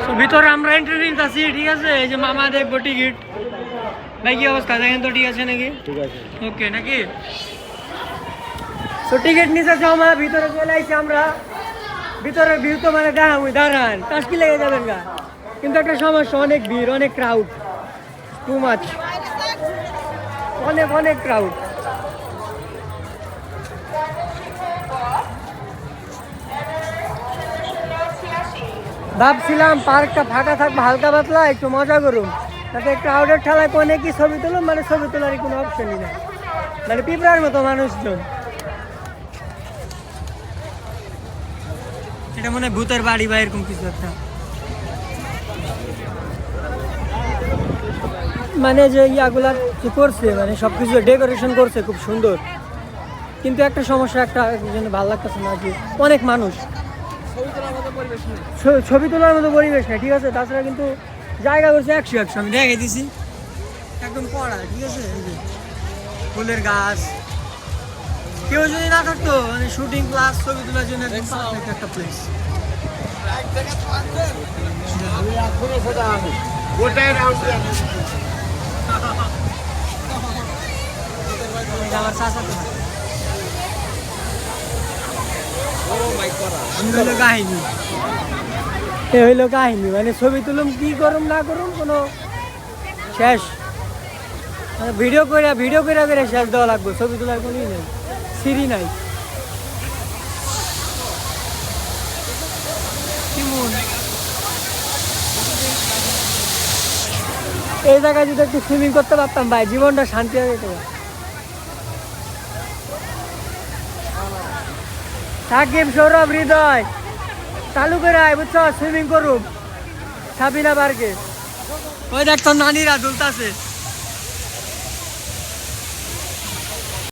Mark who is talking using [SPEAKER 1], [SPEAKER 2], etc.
[SPEAKER 1] তো ভিতরে আমরা এন্ট্রি নিতেছি, ঠিক আছে? এই যে মামা দেখবো টিকিট। ভাই কি অবস্থা, দেখেন তো ঠিক আছে নাকি?
[SPEAKER 2] ঠিক আছে,
[SPEAKER 1] ওকে নাকি? তো টিকিট নিতে মামা, ভিতরে চলে আইছি আমরা। ভিতরে ভিউ তো মানে দাঁড়ান কাজ কি লেগে যাবেন গা, কিন্তু একটা সমস্যা, অনেক ভিড়, অনেক ক্রাউড, টু মাচ, অনেক অনেক ক্রাউড। ভাবছিলাম পার্কটা ফাঁকা থাকবে, হালকা পাতলা একটু মজা করুন, তাতে ক্রাউডের ঠেলায় কোনে কি ছবি তুলুন, মানে ছবি তোলার কোনো অপশনই নেই, মানে পিঁপড়ার মতো মানুষজন। এটা মনে হয় ভূতের বাড়ি বা এরকম কিছু একটা, মানে যে ইয়াগুলা যে করছে, মানে সব কিছু ডেকোরেশন করছে খুব সুন্দর, কিন্তু একটা সমস্যা, একটা জন্য ভালো লাগতেছে না যে অনেক মানুষ, ছবি তোলার মতো পরিবেশ না, ঠিক আছে? তাছাড়া কিন্তু জায়গা করছে 100 আমি দেখে দিছি, একদম পড়া, ঠিক আছে? এই যে ফুলের গাছ, কেউ যদি না থাকতো মানে শুটিং প্লাস ছবি তোলার জন্য একদম পারফেক্ট একটা প্লেস। আমার চাচা তো হইলো কাহিনী, এ হইলো কাহিনী, মানে ছবি তুলুম কি করুম না করুম কোনো শেষ, মানে ভিডিও করে শেষ দেওয়া লাগবে, ছবি তোলার কোনো ই নেই, সিঁড়ি নাই। এই জায়গায় যদি একটু সুইমিং করতে পারতাম ভাই, জীবনটা শান্তি হয়ে যেত। সাকিব, সৌরভ, হৃদয় চালু করে আয়, বুঝছো? সুইমিং করুম সাবিনা পার্কে। ওই দেখতো নানিরা দুলতাছে।